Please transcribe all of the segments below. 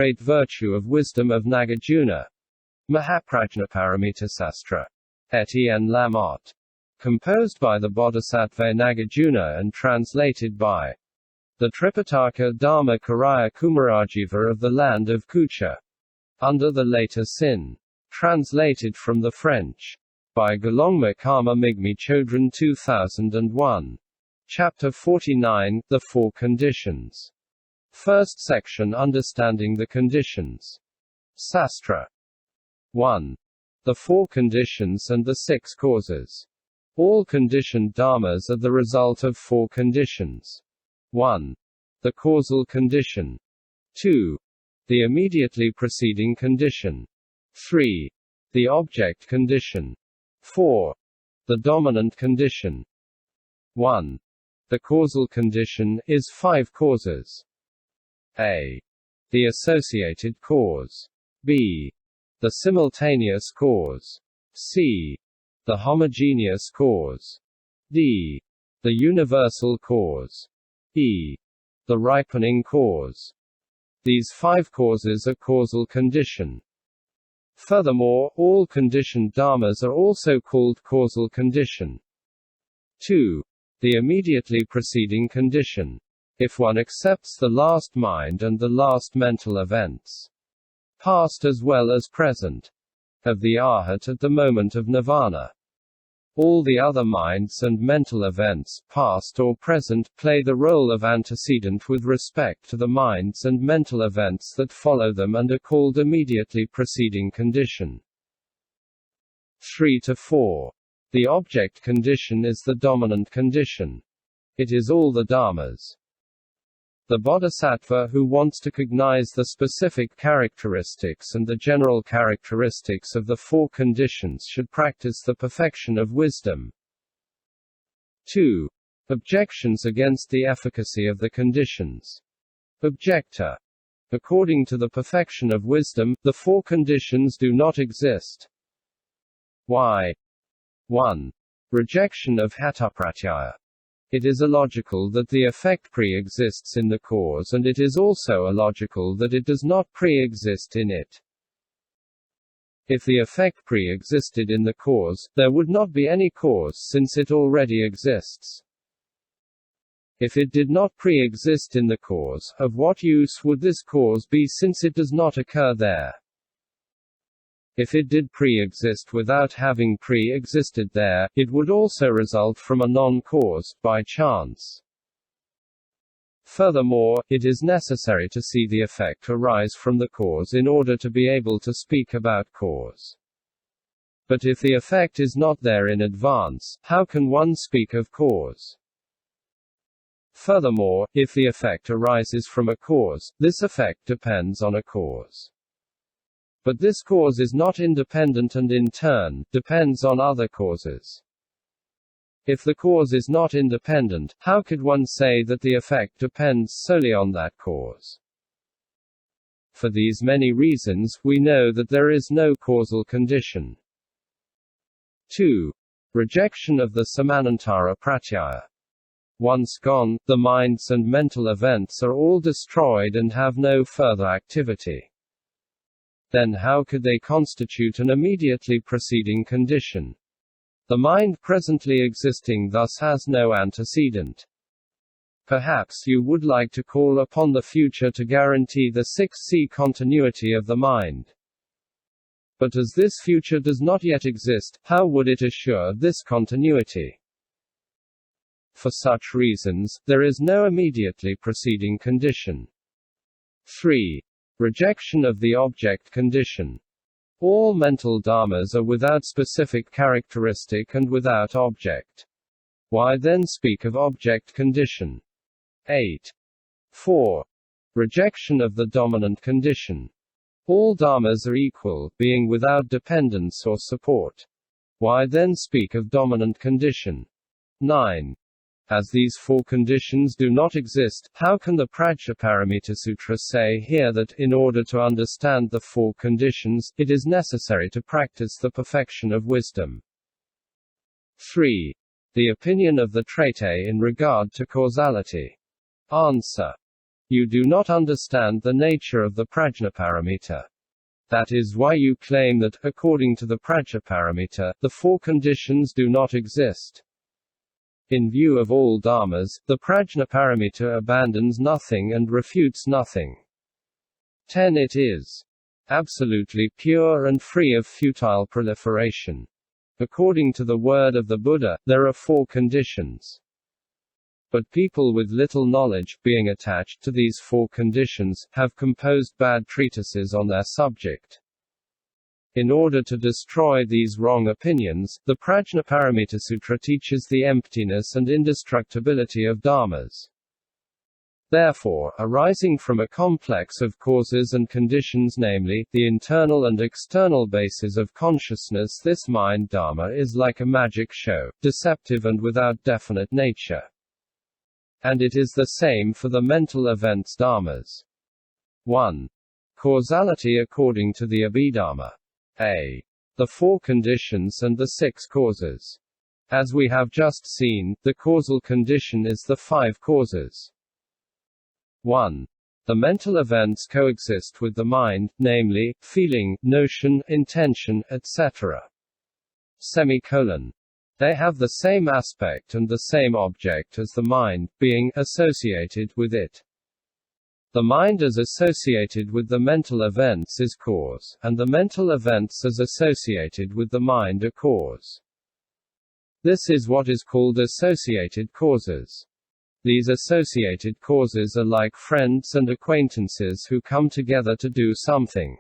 great virtue of wisdom of Nagarjuna. Mahaprajnaparamita Sastra. Etienne Lamotte. Composed by the Bodhisattva Nagarjuna and translated by the Tripitaka Dharma Karaya Kumarajiva of the land of Kucha. Under the later sin. Translated from the French. By Galongma Karma Migmi Chodron 2001. Chapter 49, The Four Conditions. First section, Understanding the Conditions. Sastra. 1. The Four Conditions and the Six Causes. All conditioned dharmas are the result of four conditions. 1. The causal condition. 2. The immediately preceding condition. 3. The object condition. 4. The dominant condition. 1. The causal condition is five causes. A. The associated cause. B. The simultaneous cause. C. The homogeneous cause. D. The universal cause. E. The ripening cause. These five causes are causal condition. Furthermore, all conditioned dharmas are also called causal condition. 2. The immediately preceding condition. If one accepts the last mind and the last mental events, past as well as present, of the arhat at the moment of nirvana, all the other minds and mental events, past or present, play the role of antecedent with respect to the minds and mental events that follow them and are called immediately preceding condition. 3 to 4. The object condition is the dominant condition. It is all the dharmas. The bodhisattva who wants to cognize the specific characteristics and the general characteristics of the four conditions should practice the perfection of wisdom. 2. Objections against the efficacy of the conditions. Objector. According to the perfection of wisdom, the four conditions do not exist. Why? 1. Rejection of hatapratyaya. It is illogical that the effect pre-exists in the cause, and it is also illogical that it does not pre-exist in it. If the effect pre-existed in the cause, there would not be any cause since it already exists. If it did not pre-exist in the cause, of what use would this cause be since it does not occur there? If it did pre-exist without having pre-existed there, it would also result from a non-cause, by chance. Furthermore, it is necessary to see the effect arise from the cause in order to be able to speak about cause. But if the effect is not there in advance, how can one speak of cause? Furthermore, if the effect arises from a cause, this effect depends on a cause. But this cause is not independent and in turn, depends on other causes. If the cause is not independent, how could one say that the effect depends solely on that cause? For these many reasons, we know that there is no causal condition. 2. Rejection of the samanantara pratyaya. Once gone, the minds and mental events are all destroyed and have no further activity. Then how could they constitute an immediately preceding condition? The mind presently existing thus has no antecedent. Perhaps you would like to call upon the future to guarantee the 6C continuity of the mind. But as this future does not yet exist, how would it assure this continuity? For such reasons, there is no immediately preceding condition. 3. Rejection of the object condition. All mental dharmas are without specific characteristic and without object. Why then speak of object condition? 8. 4. Rejection of the dominant condition. All dharmas are equal, being without dependence or support. Why then speak of dominant condition? 9. As these four conditions do not exist, how can the Prajnaparamita Sutra say here that, in order to understand the four conditions, it is necessary to practice the perfection of wisdom? 3. The opinion of the Treatise in regard to causality. Answer. You do not understand the nature of the prajnaparamita. That is why you claim that, according to the prajnaparamita, the four conditions do not exist. In view of all dharmas, the prajnaparamita abandons nothing and refutes nothing. 10. It is absolutely pure and free of futile proliferation. According to the word of the Buddha, there are four conditions. But people with little knowledge, being attached to these four conditions, have composed bad treatises on their subject. In order to destroy these wrong opinions, the Prajnaparamita Sutra teaches the emptiness and indestructibility of dharmas. Therefore, arising from a complex of causes and conditions, namely, the internal and external bases of consciousness, this mind dharma is like a magic show, deceptive and without definite nature. And it is the same for the mental events dharmas. 1. Causality according to the Abhidharma. A. The four conditions and the six causes. As we have just seen, the causal condition is the five causes. 1. The mental events coexist with the mind, namely, feeling, notion, intention, etc. They have the same aspect and the same object as the mind, being associated with it. The mind as associated with the mental events is cause, and the mental events as associated with the mind are cause. This is what is called associated causes. These associated causes are like friends and acquaintances who come together to do something.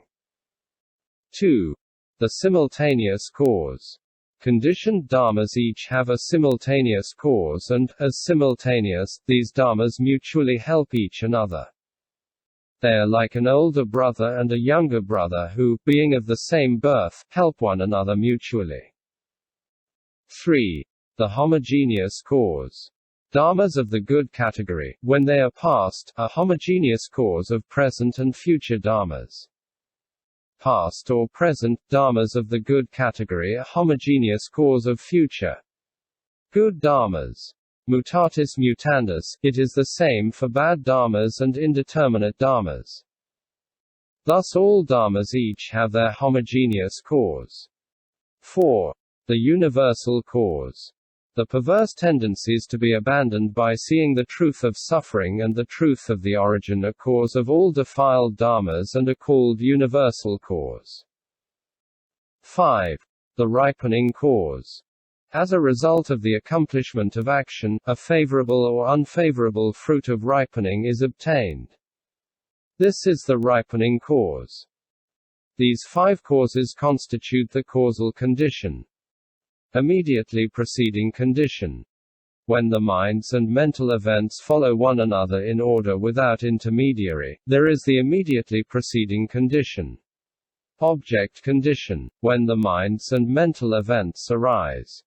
2. The simultaneous cause. Conditioned dharmas each have a simultaneous cause and, as simultaneous, these dharmas mutually help each another. They are like an older brother and a younger brother who, being of the same birth, help one another mutually. 3. The homogeneous cause. Dharmas of the good category, when they are past, are homogeneous cause of present and future dharmas. Past or present, dharmas of the good category are homogeneous cause of future good dharmas. Mutatis mutandis, it is the same for bad dharmas and indeterminate dharmas. Thus all dharmas each have their homogeneous cause. 4. The universal cause. The perverse tendencies to be abandoned by seeing the truth of suffering and the truth of the origin or cause of all defiled dharmas and are called universal cause. 5. The ripening cause. As a result of the accomplishment of action, a favorable or unfavorable fruit of ripening is obtained. This is the ripening cause. These five causes constitute the causal condition. Immediately preceding condition. When the minds and mental events follow one another in order without intermediary, there is the immediately preceding condition. Object condition. When the minds and mental events arise